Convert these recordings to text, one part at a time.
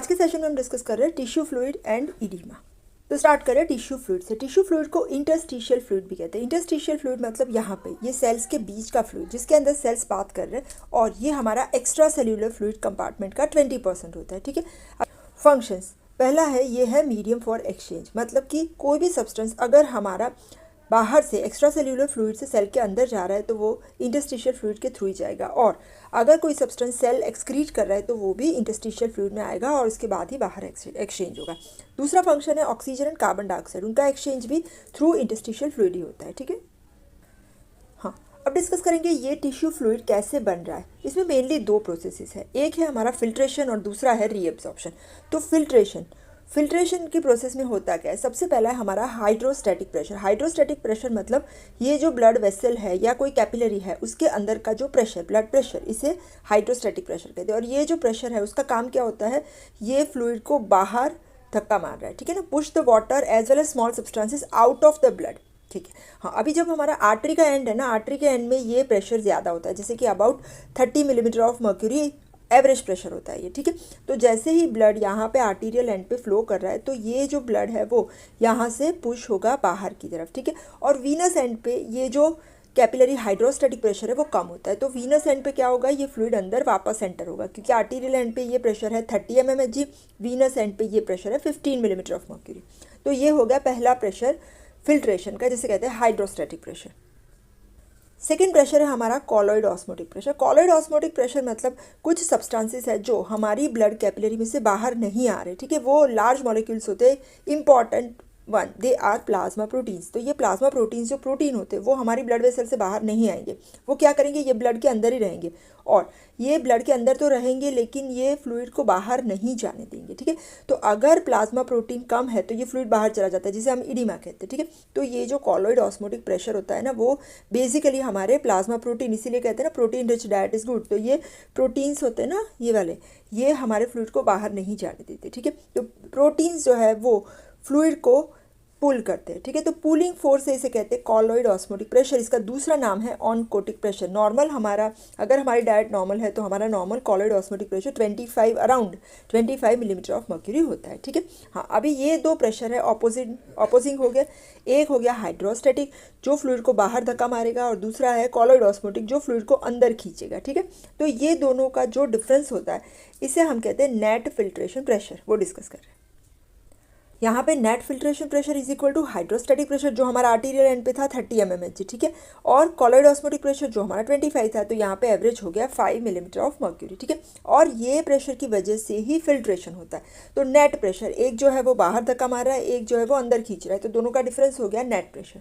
आज के सेशन में हम डिस्कस कर रहे हैं टिश्यू फ्लूइड एंड इडीमा। तो स्टार्ट करें टिश्यू फ्लूइड से। टिश्यू फ्लूइड को इंटरस्टिशियल फ्लूइड भी कहते हैं। इंटरस्टिशियल फ्लूइड मतलब यहाँ पे ये सेल्स के बीच का फ्लूइड जिसके अंदर सेल्स बात कर रहे हैं, और ये हमारा एक्स्ट्रा सेल्यूलर फ्लूइड कंपार्टमेंट का 20% होता है। ठीक है। फंक्शंस, पहला है ये है मीडियम फॉर एक्सचेंज, मतलब कि कोई भी सब्सटेंस अगर हमारा बाहर से एक्स्ट्रा सेल्यूलर फ्लूइड से सेल के अंदर जा रहा है तो वो इंटरस्टिशियल फ्लूइड के थ्रू ही जाएगा, और अगर कोई सब्सटेंस सेल एक्सक्रीट कर रहा है तो वो भी इंटरस्टिशियल फ्लूइड में आएगा और उसके बाद ही बाहर एक्सचेंज होगा। दूसरा फंक्शन है ऑक्सीजन एंड कार्बन डाइऑक्साइड, उनका एक्सचेंज भी थ्रू इंटरस्टिशियल फ्लूइड ही होता है। ठीक है। हाँ, अब डिस्कस करेंगे ये टिश्यू फ्लूइड कैसे बन रहा है। इसमें मेनली दो प्रोसेसेस है, एक है हमारा फिल्ट्रेशन और दूसरा है रीएब्जॉर्प्शन। तो फिल्ट्रेशन की प्रोसेस में होता क्या है, सबसे पहला है हमारा हाइड्रोस्टैटिक प्रेशर। हाइड्रोस्टैटिक प्रेशर मतलब ये जो ब्लड वेसल है या कोई कैपिलरी है उसके अंदर का जो प्रेशर, ब्लड प्रेशर, इसे हाइड्रोस्टैटिक प्रेशर कहते हैं। और ये जो प्रेशर है उसका काम क्या होता है, ये फ्लूइड को बाहर धक्का मार रहा है। ठीक है ना, push the water as well as small substances out of the blood. ठीक है। हाँ, अभी जब हमारा आर्टरी का एंड है ना, आर्टरी के एंड में ये प्रेशर ज़्यादा होता है, जैसे कि about 30 millimetre of mercury average pressure होता है ये। ठीक है। तो जैसे ही ब्लड यहाँ पे आर्टीरियल एंड पे फ्लो कर रहा है तो ये जो ब्लड है वो यहाँ से पुश होगा बाहर की तरफ। ठीक है। और वीनस एंड पे ये जो कैपिलरी हाइड्रोस्टैटिक प्रेशर है वो कम होता है, तो वीनस एंड पे क्या होगा, ये फ्लूइड अंदर वापस एंटर होगा, क्योंकि आर्टीरियल एंड पे ये प्रेशर है 30 mmHg, वीनस एंड पे ये प्रेशर है 15 मिलीमीटर ऑफ मर्क्यूरी। तो ये हो गया पहला प्रेशर फिल्ट्रेशन का, जिसे कहते हैं हाइड्रोस्टैटिक प्रेशर। सेकेंड प्रेशर है हमारा colloid osmotic pressure. Colloid osmotic pressure मतलब कुछ सब्सटेंसेस है जो हमारी ब्लड कैपिलरी में से बाहर नहीं आ रहे। ठीक है। वो लार्ज मॉलिक्यूल्स होते हैं, important one, they are plasma proteins. तो ये प्लाज्मा प्रोटीन्स जो प्रोटीन होते हैं वो हमारी ब्लड वेसल से बाहर नहीं आएंगे, वो क्या करेंगे, ये ब्लड के अंदर ही रहेंगे, और ये ब्लड के अंदर तो रहेंगे लेकिन ये फ्लूइड को बाहर नहीं जाने देंगे। ठीक है। तो अगर प्लाज्मा प्रोटीन कम है तो ये फ्लूइड बाहर चला जाता है, जिसे हम इडीमा कहते हैं। ठीक है। तो ये जो कॉलॉइड ऑस्मोटिक प्रेशर होता है ना, वो बेसिकली हमारे प्लाज्मा प्रोटीन, इसीलिए कहते हैं ना protein rich diet is good. तो ये प्रोटीन्स होते हैं ना, ये वाले, ये हमारे फ्लूइड को बाहर नहीं जाने देते। ठीक है। तो प्रोटीन्स जो है वो फ्लूइड को पुल करते हैं। ठीक है। तो पुलिंग फोर्स है, इसे कहते हैं कॉलॉइड ऑस्मोटिक प्रेशर। इसका दूसरा नाम है ऑनकोटिक प्रेशर। नॉर्मल हमारा, अगर हमारी डाइट नॉर्मल है तो हमारा normal colloid osmotic pressure 25 around 25 millimetre of mercury होता है। ठीक है। हाँ, अभी ये दो प्रेशर है ऑपोजिंग हो गया। एक हो गया हाइड्रोस्टैटिक जो फ्लूइड को बाहर धक्का मारेगा, और दूसरा है कॉलॉइड ऑस्मोटिक जो फ्लूइड को अंदर खींचेगा। ठीक है। तो ये दोनों का जो डिफरेंस होता है इसे हम कहते हैं नेट फिल्ट्रेशन प्रेशर, वो डिस्कस कर रहे हैं। यहाँ पे net filtration pressure is equal to hydrostatic pressure जो हमारा आर्टीरियल एंड पे था 30 mmHg। ठीक है। और कॉलॉइड ऑस्मोटिक प्रेशर जो हमारा 25 था, तो यहाँ पे एवरेज हो गया 5 मिलीमीटर ऑफ मर्क्यूरी। ठीक है। और ये प्रेशर की वजह से ही फिल्ट्रेशन होता है। तो नेट प्रेशर, एक जो है वो बाहर धक्का मार रहा है, एक जो है वो अंदर खींच रहा है, तो दोनों का डिफरेंस हो गया नेट प्रेशर।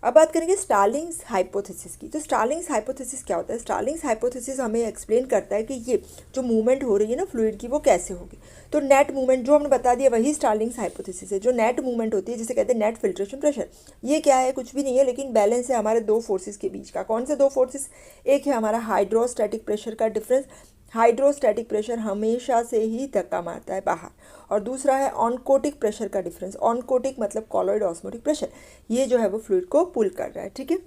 अब बात करेंगे स्टार्लिंग्स हाइपोथेसिस की। तो स्टार्लिंग्स हाइपोथेसिस क्या होता है, स्टार्लिंग्स हाइपोथेसिस हमें एक्सप्लेन करता है कि ये जो मूवमेंट हो रही है ना फ्लूइड की, वो कैसे होगी। तो नेट मूवमेंट जो हमने बता दिया वही स्टार्लिंग्स हाइपोथेसिस है। जो नेट मूवमेंट होती है जिसे कहते हैं नेट फिल्ट्रेशन प्रेशर, ये क्या है, कुछ भी नहीं है लेकिन बैलेंस है हमारे दो फोर्सेस के बीच का। कौन से दो फोर्सेस, एक है हमारा हाइड्रोस्टैटिक प्रेशर का डिफरेंस, हाइड्रोस्टैटिक प्रेशर हमेशा से ही धक्का मारता है बाहर, और दूसरा है ऑनकोटिक प्रेशर का डिफरेंस। ऑनकोटिक मतलब कॉलॉइड ऑस्मोटिक प्रेशर, ये जो है वो फ्लूइड को पुल कर रहा है। ठीक है।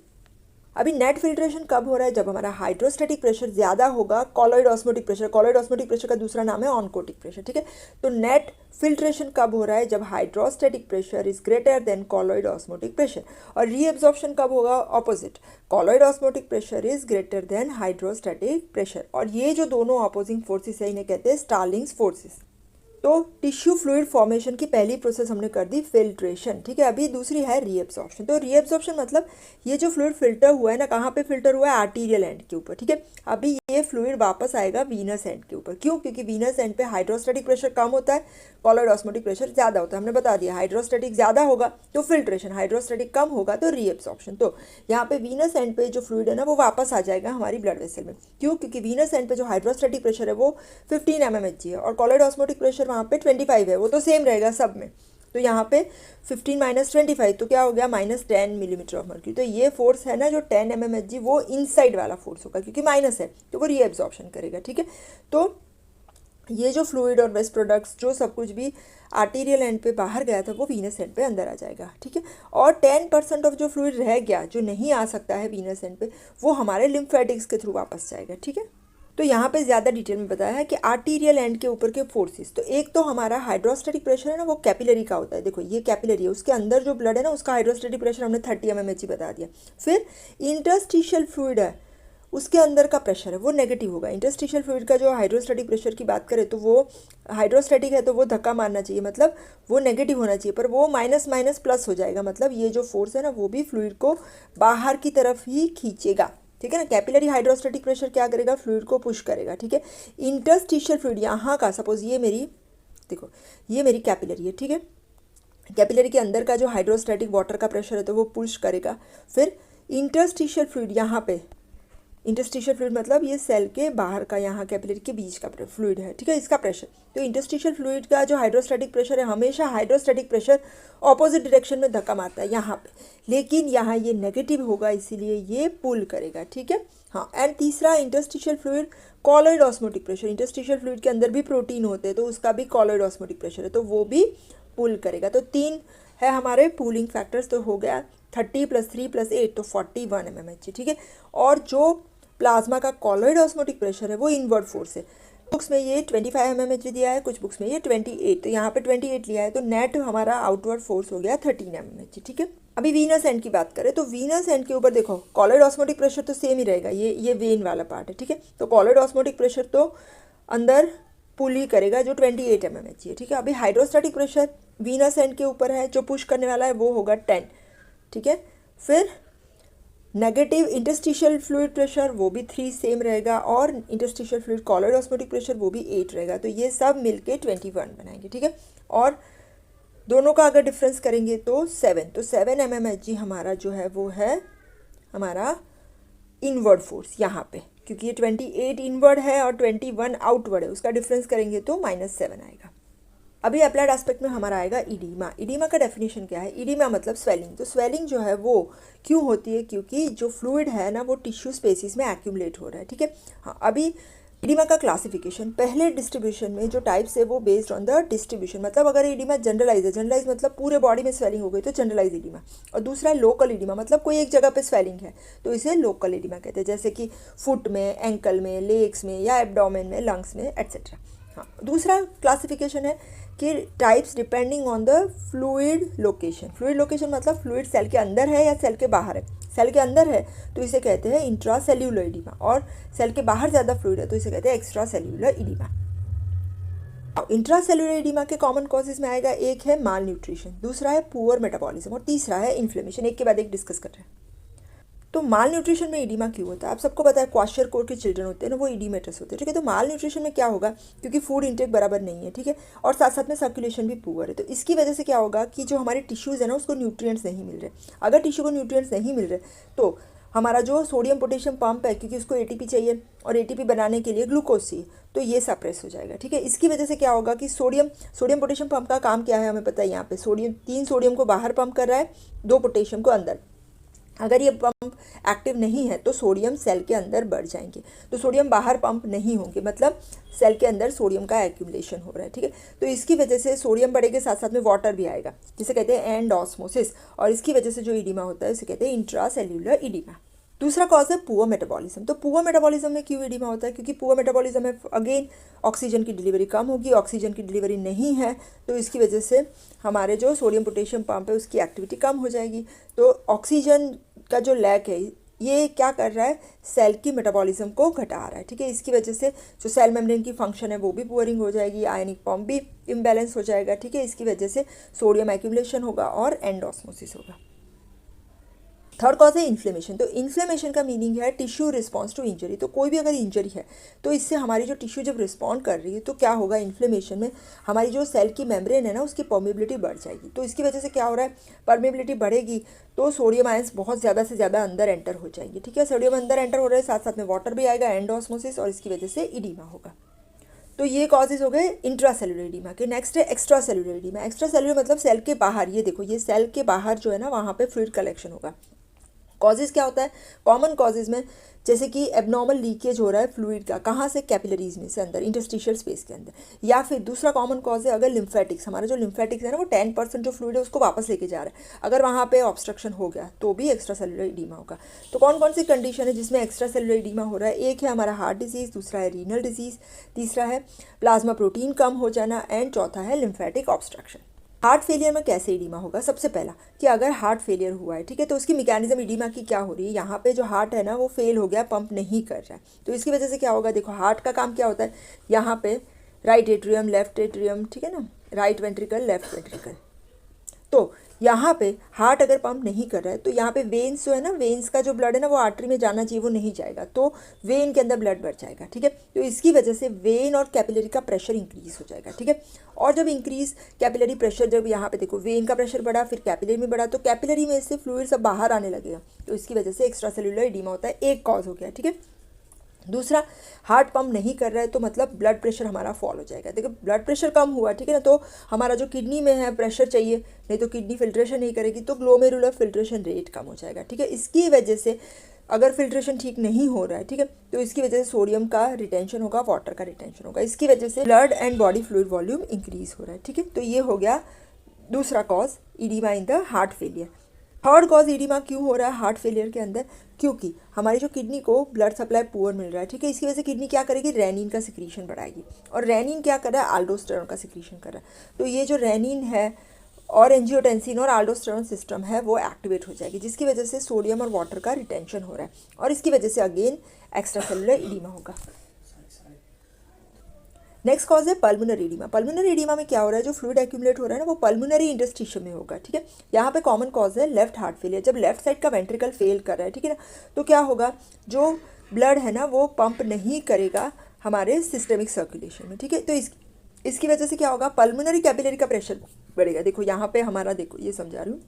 अभी नेट फिल्ट्रेशन कब हो रहा है, जब हमारा हाइड्रोस्टैटिक प्रेशर ज़्यादा होगा colloid osmotic pressure. Colloid osmotic pressure का दूसरा नाम है ऑनकोटिक प्रेशर। ठीक है। तो नेट फिल्ट्रेशन कब हो रहा है, जब hydrostatic pressure is greater than colloid osmotic pressure. और रीएब्जॉर्प्शन कब होगा, opposite, colloid osmotic pressure is greater than hydrostatic pressure. और ये जो दोनों अपोजिंग फोर्सेस है इन्हें कहते हैं स्टार्लिंग्स फोर्सेस। तो टिश्यू फ्लूइड फॉर्मेशन की पहली प्रोसेस हमने कर दी फिल्ट्रेशन। ठीक है। अभी दूसरी है रीएब्जॉर्प्शन। तो रीएब्जॉर्प्शन मतलब ये जो फ्लूइड फिल्टर हुआ है ना, कहाँ पे फिल्टर हुआ है, आर्टीरियल एंड के ऊपर। ठीक है। अभी ये फ्लूइड वापस आएगा वीनस एंड के ऊपर। क्यों, क्योंकि वीनस एंड पे हाइड्रोस्टैटिक प्रेशर कम होता है, कॉलॉइड ऑस्मोटिक प्रेशर ज़्यादा होता है। हमने बता दिया हाइड्रोस्टैटिक ज़्यादा होगा तो फिल्ट्रेशन, हाइड्रोस्टैटिक कम होगा तो रीएब्जॉर्प्शन। तो यहाँ पे वीनस एंड पे जो फ्लूइड है ना वो वापस आ जाएगा हमारी ब्लड वेसल में। क्यों, क्योंकि वीनस एंड पे जो हाइड्रोस्टैटिक प्रेशर है वो 15 mmHg है, और कॉलॉइड ऑस्मोटिक प्रेशर वहाँ पे 25 है, वो तो सेम रहेगा सब में। तो यहाँ पे 15 माइनस 25 तो क्या हो गया, -10 मिलीमीटर ऑफ मर्क्यूरी। तो ये फोर्स है ना जो 10 mmHg, वो इनसाइड वाला फोर्स होगा, क्योंकि माइनस है तो वो रीएब्जॉर्प्शन करेगा। ठीक है। तो ये जो फ्लूइड और वेस्ट प्रोडक्ट्स जो सब कुछ भी आर्टीरियल एंड पे बाहर गया था वो वीनस एंड पे अंदर आ जाएगा। ठीक है। और 10% ऑफ जो फ्लूइड रह गया जो नहीं आ सकता है वीनस एंड पे, वो हमारे लिम्फेटिक्स के थ्रू वापस जाएगा। ठीक है। तो यहाँ पे ज़्यादा डिटेल में बताया है कि आर्टीरियल एंड के ऊपर के फोर्सेस। तो एक तो हमारा हाइड्रोस्टैटिक प्रेशर है ना, वो कैपिलरी का होता है। देखो ये कैपिलरी है, उसके अंदर जो ब्लड है ना, उसका हाइड्रोस्टैटिक प्रेशर हमने 30 mmHg बता दिया। फिर इंटरस्टिशियल फ्लूइड है, उसके अंदर का प्रेशर है वो नेगेटिव होगा। इंटरस्टिशियल फ्लूइड का जो हाइड्रोस्टैटिक प्रेशर की बात करें तो वो हाइड्रोस्टैटिक है, तो वो धक्का मारना चाहिए, मतलब वो नेगेटिव होना चाहिए, पर वो माइनस माइनस प्लस हो जाएगा। मतलब ये जो फोर्स है ना, वो भी फ्लूइड को बाहर की तरफ ही खींचेगा, ठीक है ना। कैपिलरी हाइड्रोस्टैटिक प्रेशर क्या करेगा, फ्लूइड को पुश करेगा, ठीक है। इंटरस्टिशियल फ्लूइड यहाँ का, सपोज ये मेरी, देखो ये मेरी कैपिलरी है, ठीक है। कैपिलरी के अंदर का जो हाइड्रोस्टैटिक वाटर का प्रेशर है तो वो पुश करेगा। फिर इंटरस्टिशियल फ्लूइड, यहाँ पे इंटरस्टिशियल फ्लूइड मतलब ये सेल के बाहर का, यहाँ कैपिलरी के बीच का फ्लूइड है, ठीक है, इसका प्रेशर। तो इंटरस्टिशियल फ्लूइड का जो हाइड्रोस्टैटिक प्रेशर है, हमेशा हाइड्रोस्टैटिक प्रेशर ऑपोजिट डायरेक्शन में धक्का मारता है यहाँ पे, लेकिन यहाँ ये नेगेटिव होगा, इसीलिए ये पुल करेगा, ठीक है। हाँ, एंड तीसरा interstitial fluid colloid osmotic pressure. Interstitial fluid के अंदर भी प्रोटीन होते हैं, तो उसका भी कॉलॉइड ऑस्मोटिक प्रेशर है, तो वो भी पुल करेगा। तो 3 है हमारे पुलिंग फैक्टर्स, तो हो गया 30 + 3 + 8 तो 41 mmHg, ठीक है। और जो प्लाज्मा का कॉलॉइड ऑस्मोटिक प्रेशर है वो इनवर्ड फोर्स है। बुक्स में ये 25 mmHg दिया है, कुछ बुक्स में ये 28, तो यहाँ पे 28 लिया है, तो नेट हमारा आउटवर्ड फोर्स हो गया 13 mmHg, ठीक है। अभी वीनस एंड की बात करें तो वीनस एंड के ऊपर देखो कॉलॉइड ऑस्मोटिक प्रेशर तो सेम ही रहेगा, ये वेन वाला पार्ट है, ठीक है। तो कॉलॉइड ऑस्मोटिक प्रेशर तो अंदर पुल ही करेगा, जो 28 mmHg है, ठीक है। अभी हाइड्रोस्टैटिक प्रेशर वीनस एंड के ऊपर है, जो पुश करने वाला है वो होगा 10, ठीक है। फिर नेगेटिव इंटरस्टिशियल फ्लूइड प्रेशर वो भी 3 सेम रहेगा, और interstitial fluid colloid osmotic pressure वो भी 8 रहेगा, तो ये सब मिलके 21 बनाएंगे, ठीक है। और दोनों का अगर डिफरेंस करेंगे तो 7, तो 7 mmHg हमारा जो है वो है हमारा इनवर्ड फोर्स यहाँ पे, क्योंकि ये 28 इनवर्ड है और 21 आउटवर्ड है, उसका डिफरेंस करेंगे तो -7 आएगा। अभी अप्लाइड एस्पेक्ट में हमारा आएगा इडीमा। इडीमा का डेफिनेशन क्या है, इडीमा मतलब स्वेलिंग। तो स्वेलिंग जो है वो क्यों होती है, क्योंकि जो फ्लूइड है ना वो टिश्यू स्पेसिस में एक्यूमुलेट हो रहा है, ठीक है। हाँ, अभी इडीमा का क्लासिफिकेशन, पहले डिस्ट्रीब्यूशन में जो टाइप्स है वो बेस्ड ऑन द डिस्ट्रीब्यूशन, मतलब अगर इडीमा जनरलाइज है, जनरलाइज मतलब पूरे बॉडी में स्वेलिंग हो गई तो जनरलाइज इडीमा। और दूसरा लोकल इडीमा, मतलब कोई एक जगह पे स्वेलिंग है तो इसे लोकल इडीमा कहते हैं, जैसे कि फुट में, एंकल में, लेग्स में, या एब्डोमेन में, लंग्स में, एट्सेट्रा। हाँ, दूसरा क्लासिफिकेशन है कि types depending on the fluid location. Fluid location मतलब फ्लूइड सेल के अंदर है या सेल के बाहर है। सेल के अंदर है तो इसे कहते हैं इंट्रासेल्यूलर इडीमा, और सेल के बाहर ज़्यादा फ्लूइड है तो इसे कहते हैं एक्स्ट्रासेल्यूलर इडीमा। इंट्रासेल्यूलर इडीमा के कॉमन कॉजेज में आएगा, एक है माल न्यूट्रिशन, दूसरा है पुअर मेटाबॉलिज्म, और तीसरा है इन्फ्लेमेशन। एक के बाद एक डिस्कस कर रहे हैं। तो माल न्यूट्रिशन में इडीमा क्यों होता है, आप सबको पता है क्वाशर कोर के चिल्ड्रन होते हैं ना, वो इडीमेटस होते हैं, ठीक है। तो माल न्यूट्रिशन में क्या होगा, क्योंकि फूड इंटेक बराबर नहीं है, ठीक है, और साथ साथ में सर्कुलेशन भी पुअर है, तो इसकी वजह से क्या होगा कि जो हमारे टिश्यूज़ है ना उसको न्यूट्रिएंट्स नहीं मिल रहे। अगर टिश्यू को न्यूट्रिएंट्स नहीं मिल रहे तो हमारा जो सोडियम पोटेशियम पंप है, क्योंकि उसको एटीपी चाहिए और एटीपी बनाने के लिए ग्लूकोज चाहिए, तो ये सप्रेस हो जाएगा, ठीक है। इसकी वजह से क्या होगा कि सोडियम पोटेशियम पंप का काम क्या है हमें पता है। यहाँ पे 3 सोडियम को बाहर पंप कर रहा है, 2 पोटेशियम को अंदर। अगर ये पंप एक्टिव नहीं है तो सोडियम सेल के अंदर बढ़ जाएंगे, तो सोडियम बाहर पंप नहीं होंगे, मतलब सेल के अंदर सोडियम का एक्यूमुलेशन हो रहा है, ठीक है। तो इसकी वजह से सोडियम बढ़ेगा, साथ साथ में वाटर भी आएगा, जिसे कहते हैं एंडोस्मोसिस, और इसकी वजह से जो इडीमा होता है उसे कहते हैं इंट्रासेल्यूलर इडीमा। दूसरा कॉज है पुअर मेटाबॉलिज्म। तो पुअर मेटाबॉलिज्म में क्यों इडीमा होता है, क्योंकि पुअर मेटाबॉलिज्म में अगेन ऑक्सीजन की डिलीवरी कम होगी, ऑक्सीजन की डिलीवरी नहीं है तो इसकी वजह से हमारे जो सोडियम पोटेशियम पंप है उसकी एक्टिविटी कम हो जाएगी। तो ऑक्सीजन का जो लैक है ये क्या कर रहा है, सेल की मेटाबॉलिज्म को घटा रहा है, ठीक है। इसकी वजह से जो सेल मेम्ब्रेन की फंक्शन है वो भी पुअरिंग हो जाएगी, आयनिक पंप भी इम्बैलेंस हो जाएगा, ठीक है। इसकी वजह से सोडियम एक्यूमुलेशन होगा और एंडोस्मोसिस होगा। थर्ड कॉज है इन्फ्लेमेशन। तो इन्फ्लेमेशन का मीनिंग है टिश्यू रिस्पॉन्स टू इंजरी। तो कोई भी अगर इंजरी है तो इससे हमारी जो टिश्यू जब रिस्पॉन्ड कर रही है तो क्या होगा, इन्फ्लेमेशन में हमारी जो सेल की मेम्ब्रेन है ना उसकी परमेबिलिटी बढ़ जाएगी। तो इसकी वजह से क्या हो रहा है, परमेबिलिटी बढ़ेगी तो सोडियम आयंस बहुत ज़्यादा से ज़्यादा अंदर एंटर हो जाएंगे, ठीक है। सोडियम अंदर एंटर हो रहे हैं, साथ साथ में वाटर भी आएगा, एंडोस्मोसिस, और इसकी वजह से इडीमा होगा। तो ये कॉजेज हो गए इंट्रासेल्यूलर इडीमा के। नेक्स्ट है extra cellular oedema. Extra cellular मतलब सेल के बाहर, ये देखो ये सेल के बाहर जो है ना वहाँ पे फ्लूइड कलेक्शन होगा, कॉजेज़ क्या होता है, कॉमन कॉजेज़ में जैसे कि एबनॉर्मल लीकेज हो रहा है फ्लूइड का, कहाँ से, कैपिलरीज में से अंदर, इंटरस्टिशियल स्पेस के अंदर। या फिर दूसरा कॉमन कॉज है अगर लिम्फेटिक्स, हमारा जो लिम्फेटिक्स है ना वो 10% जो फ्लूइड है उसको वापस लेके जा रहा है, अगर वहाँ पे ऑब्स्ट्रक्शन हो गया तो भी एक्स्ट्रा सेलुलर इडीमा होगा। तो कौन कौन सी कंडीशन है जिसमें एक्स्ट्रा सेलुलर इडीमा हो रहा है, एक है हमारा हार्ट डिजीज़, दूसरा है रीनल डिजीज़, तीसरा है प्लाज्मा प्रोटीन कम हो जाना, एंड चौथा है लिम्फेटिक ऑब्स्ट्रक्शन। हार्ट फेलियर में कैसे इडीमा होगा, सबसे पहला कि अगर हार्ट फेलियर हुआ है, ठीक है, तो उसकी मैकेनिज्म इडीमा की क्या हो रही है, यहाँ पे जो हार्ट है ना वो फेल हो गया, पंप नहीं कर रहा है, तो इसकी वजह से क्या होगा, देखो हार्ट का काम क्या होता है, यहाँ पे राइट एट्रियम लेफ्ट एट्रियम, ठीक है ना, राइट वेंट्रिकल लेफ्ट वेंट्रिकल, तो यहाँ पे हार्ट अगर पंप नहीं कर रहा है तो यहाँ पे वेन्स जो है ना, वेन्स का जो ब्लड है ना वो आर्टरी में जाना चाहिए वो नहीं जाएगा, तो वेन के अंदर ब्लड बढ़ जाएगा, ठीक है, तो इसकी वजह से वेन और कैपिलरी का प्रेशर इंक्रीज हो जाएगा, ठीक है। और जब इंक्रीज कैपिलरी प्रेशर, जब यहाँ पे देखो वेन का प्रेशर बढ़ा, फिर कैपिलरी में बढ़ा, तो कैपिलरी में से फ्लूइड सब बाहर आने लगेगा, तो इसकी वजह से एक्स्ट्रा सेलुलर एडीमा होता है, एक कॉज हो गया, ठीक है। दूसरा, हार्ट पंप नहीं कर रहा है तो मतलब ब्लड प्रेशर हमारा फॉल हो जाएगा। देखो ब्लड प्रेशर कम हुआ, ठीक है ना, तो हमारा जो किडनी में है प्रेशर चाहिए, नहीं तो किडनी फिल्ट्रेशन नहीं करेगी, तो ग्लोमेरुलर फिल्ट्रेशन रेट कम हो जाएगा, ठीक है। इसकी वजह से अगर फिल्ट्रेशन ठीक नहीं हो रहा है, ठीक है, तो इसकी वजह से सोडियम का रिटेंशन होगा, वाटर का रिटेंशन होगा, इसकी वजह से blood and body fluid volume increase हो रहा है, ठीक है। तो ये हो गया दूसरा cause oedema in the heart failure. Third cause oedema क्यों हो रहा है हार्ट फेलियर के अंदर, क्योंकि हमारी जो किडनी को ब्लड सप्लाई पुअर मिल रहा है, ठीक है, इसकी वजह से किडनी क्या करेगी, रेनिन का सिक्रीशन बढ़ाएगी, और रेनिन क्या कर रहा है, अल्डोस्टेरोन का सिक्रीशन कर रहा है, तो ये जो रेनिन है और एंजियोटेंसिन और अल्डोस्टेरोन सिस्टम है वो एक्टिवेट हो जाएगी, जिसकी वजह से सोडियम और वाटर का रिटेंशन हो रहा है, और इसकी वजह से अगेन एक्स्ट्रा सेलुलर इडीमा होगा। नेक्स्ट कॉज है पल्मोनरी एडीमा। पल्मोनरी एडीमा में क्या हो रहा है, जो फ्लूइड एक्यूमुलेट हो रहा है ना वो पल्मोनरी इंटरस्टिशियम में होगा, ठीक है। यहाँ पे कॉमन कॉज है लेफ्ट हार्ट फेलियर, जब लेफ्ट साइड का वेंट्रिकल फेल कर रहा है, ठीक है ना, तो क्या होगा, जो ब्लड है ना वो पंप नहीं करेगा हमारे सिस्टमिक सर्कुलेशन में, ठीक है, तो इसकी वजह से क्या होगा, पल्मोनरी कैपिलरी का प्रेशर बढ़ेगा। देखो यहाँ पे हमारा, देखो ये समझा रही हूँ,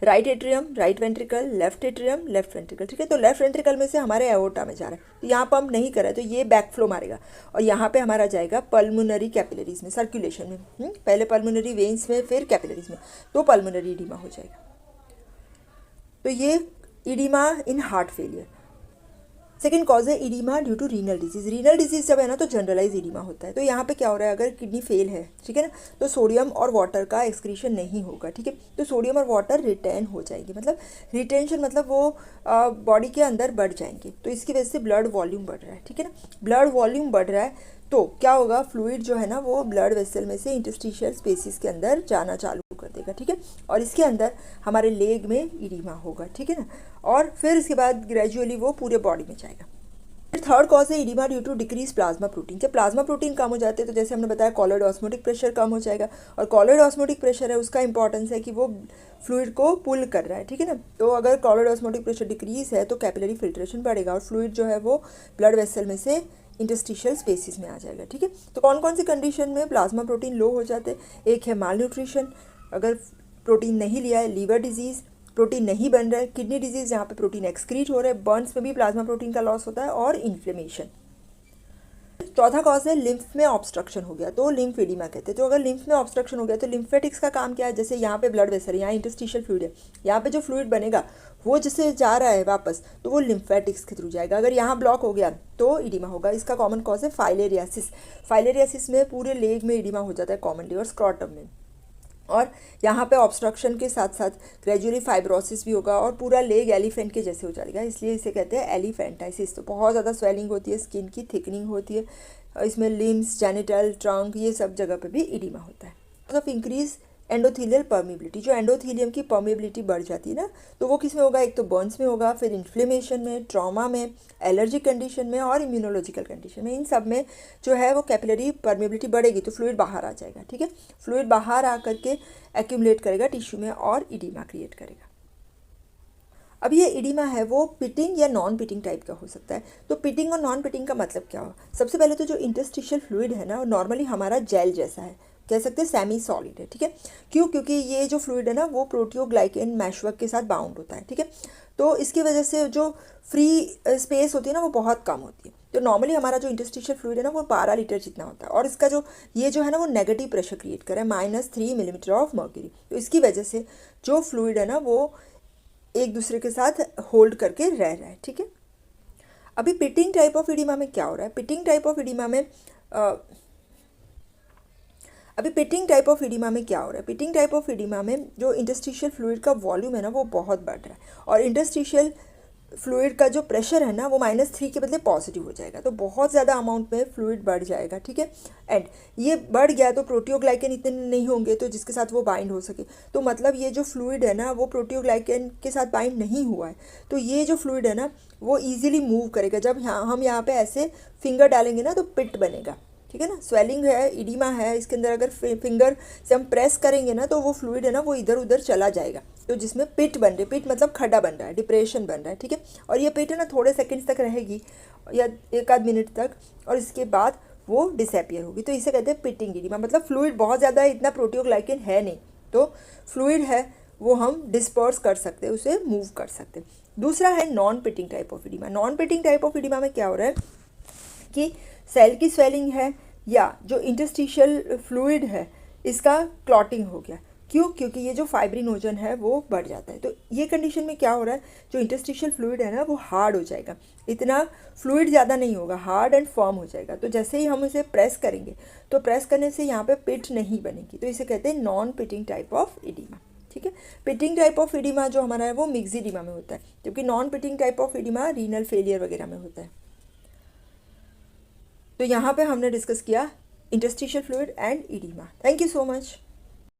right atrium right ventricle, left atrium left ventricle, ठीक है, तो लेफ्ट वेंट्रिकल में से हमारे एओर्टा में जा रहा है, तो यहाँ पंप नहीं कर रहा है तो ये बैक फ्लो मारेगा, और यहाँ पे हमारा जाएगा पल्मोनरी कैपिलरीज में, सर्कुलेशन में, पहले पल्मोनरी वेन्स में फिर कैपिलरीज में, तो पल्मोनरी इडीमा हो जाएगा। तो ये edema in heart failure. Second cause है oedema due to renal disease. Renal disease जब है ना तो जनरलाइज इडीमा होता है, तो यहाँ पे क्या हो रहा है, अगर किडनी फेल है, ठीक है ना, तो सोडियम और वाटर का एक्सक्रीशन नहीं होगा, ठीक है, तो सोडियम और वाटर रिटेन हो जाएंगे, मतलब रिटेंशन मतलब वो बॉडी के अंदर बढ़ जाएंगे, तो इसकी वजह से ब्लड वॉल्यूम बढ़ रहा है, ठीक है ना, ब्लड वॉल्यूम बढ़ रहा है तो क्या होगा, फ्लूइड जो है ना वो ब्लड वेसल में से इंटरस्टिशियल स्पेसिस के अंदर जाना चालू कर देगा, ठीक है, और इसके अंदर हमारे लेग में इडीमा होगा, ठीक है ना, और फिर इसके बाद ग्रेजुअली वो पूरे बॉडी में जाएगा। फिर थर्ड कॉज है oedema due to decrease plasma protein. जब प्लाज्मा प्रोटीन कम हो जाते हैं तो जैसे हमने बताया कॉलॉइड ऑस्मोटिक प्रेशर कम हो जाएगा, और कॉलॉइड ऑस्मोटिक प्रेशर है उसका इंपॉर्टेंस है कि वो फ्लूइड को पुल कर रहा है, ठीक है ना, तो अगर कॉलॉइड ऑस्मोटिक प्रेशर डिक्रीज है तो कैपिलरी फिल्ट्रेशन बढ़ेगा और फ्लूइड जो है वो ब्लड वेसल में से इंटरस्टिशियल स्पेसिस में आ जाएगा, ठीक है। तो कौन कौन सी कंडीशन में प्लाज्मा प्रोटीन लो हो जाते हैं, एक है माल न्यूट्रिशन, अगर प्रोटीन नहीं लिया है, लीवर डिजीज़, प्रोटीन नहीं बन रहा है, किडनी डिजीज़ जहाँ पे प्रोटीन एक्सक्रीट हो रहा है, बर्न्स में भी प्लाज्मा प्रोटीन का लॉस होता है, और इन्फ्लेमेशन। चौथा कॉज है लिम्फ में ऑब्स्ट्रक्शन हो गया तो लिम्फ एडीमा कहते हैं। तो अगर लिम्फ में ऑब्स्ट्रक्शन हो गया तो लिम्फेटिक्स का काम क्या है, जैसे यहाँ पे ब्लड वेसल है, यहाँ इंटरस्टिशियल फ्लूइड है, यहाँ पे जो फ्लूइड बनेगा वो जिससे जा रहा है वापस तो वो लिम्फेटिक्स के थ्रू जाएगा, अगर यहाँ ब्लॉक हो गया तो इडीमा होगा। इसका कॉमन कॉज है फाइलेरियासिस। फाइलेरियासिस में पूरे लेग में इडीमा हो जाता है कॉमनली, और स्क्रॉटम में, और यहाँ पे ऑब्स्ट्रक्शन के साथ साथ ग्रेजुअली फाइब्रोसिस भी होगा और पूरा लेग एलिफेंट के जैसे हो जाएगा, इसलिए इसे कहते हैं एलिफेंटाइसिस। तो बहुत ज़्यादा स्वेलिंग होती है, स्किन की थिकनिंग होती है, इसमें लिम्स, जेनिटल, ट्रंक, ये सब जगह पे भी इडीमा होता है। ऑफ इंक्रीज एंडोथीलियल परमिबिलिटी, जो एंडोथीलियम की परमिबिलिटी बढ़ जाती है ना, तो वो किस में होगा, एक तो बर्न्स में होगा, फिर इन्फ्लेमेशन में, ट्रॉमा में, एलर्जिक कंडीशन में और इम्यूनोलॉजिकल कंडीशन में। इन सब में जो है वो कैपिलरी परमिबिलिटी बढ़ेगी तो फ्लूइड बाहर आ जाएगा, ठीक है, फ्लूइड बाहर आ करके एक्यूमुलेट करेगा टिश्यू में और इडीमा क्रिएट करेगा। अब ये इडीमा है वो पिटिंग या नॉन पिटिंग टाइप का हो सकता है। तो पिटिंग और नॉन पिटिंग का मतलब क्या हो, सबसे पहले तो जो इंटरस्टिशियल फ्लूइड है ना वो नॉर्मली हमारा जेल जैसा है, कह सकते हैं सेमी सॉलिड है, ठीक है, क्यों, क्योंकि ये जो फ्लूइड है ना वो प्रोटियोग्लाइकेन मैशवर्क के साथ बाउंड होता है, ठीक है, तो इसकी वजह से जो फ्री स्पेस होती है ना वो बहुत कम होती है। तो नॉर्मली हमारा जो इंटरस्टिशियल फ्लूइड है ना वो 12 लीटर जितना होता है, और इसका जो ये जो है ना वो नेगेटिव प्रेशर क्रिएट कर रहा है, -3 मिलीमीटर ऑफ मर्क्यूरी। तो इसकी वजह से जो फ्लूइड है ना वो एक दूसरे के साथ होल्ड करके रह रहा है, ठीक है। अभी पिटिंग टाइप ऑफ इडिमा में क्या हो रहा है? पिटिंग टाइप ऑफ इडिमा में पिटिंग टाइप ऑफ इडिमा में जो इंटरस्टिशियल फ्लूइड का वॉल्यूम है ना वो बहुत बढ़ रहा है, और इंटरस्टिशियल फ्लूइड का जो प्रेशर है ना वो -3 के बदले पॉजिटिव हो जाएगा, तो बहुत ज़्यादा अमाउंट में फ्लूइड बढ़ जाएगा, ठीक है। एंड ये बढ़ गया तो प्रोटियोग्लाइकेन इतने नहीं होंगे तो जिसके साथ वो बाइंड हो सके, तो मतलब ये जो फ्लूइड है ना वो प्रोटियोग्लाइकेन के साथ बाइंड नहीं हुआ है, तो ये जो फ्लूइड है ना वो ईजिली मूव करेगा। जब हम यहाँ पे ऐसे फिंगर डालेंगे ना तो पिट बनेगा, ठीक है ना। स्वेलिंग है, इडिमा है, इसके अंदर अगर फिंगर से हम प्रेस करेंगे ना तो वो फ्लूइड है ना वो इधर उधर चला जाएगा, तो जिसमें पिट बन रही, पिट मतलब खड्डा बन रहा है, डिप्रेशन बन रहा है, ठीक है। और ये पिट है ना थोड़े सेकंड्स तक रहेगी या 1 आध मिनट तक, और इसके बाद वो डिसअपियर होगी, तो इसे कहते हैं पिटिंग इडिमा। मतलब फ्लूइड बहुत ज़्यादा इतना प्रोटियोग्लाइकेन है नहीं, तो फ्लूइड है वो हम डिस्पर्स कर सकते हैं, उसे मूव कर सकते हैं। दूसरा है non pitting type of oedema. Non pitting type of oedema में क्या हो रहा है कि सेल की स्वेलिंग है या जो इंटरस्टिशियल फ्लूइड है इसका क्लॉटिंग हो गया। क्यों? क्योंकि ये जो फाइब्रिनोजन है वो बढ़ जाता है, तो ये कंडीशन में क्या हो रहा है, जो इंटरस्टिशियल फ्लूइड है ना वो हार्ड हो जाएगा, इतना फ्लूइड ज़्यादा नहीं होगा, हार्ड एंड फर्म हो जाएगा। तो जैसे ही हम इसे प्रेस करेंगे तो प्रेस करने से यहाँ पे पिट नहीं बनेगी, तो इसे कहते हैं non pitting type of oedema, ठीक है। पिटिंग टाइप ऑफ इडिमा जो हमारा है वो मिक्स्ड इडिमा में होता है, जबकि non pitting type of oedema renal failure वगैरह में होता है। तो यहाँ पे हमने डिस्कस किया interstitial fluid and oedema. Thank you so much.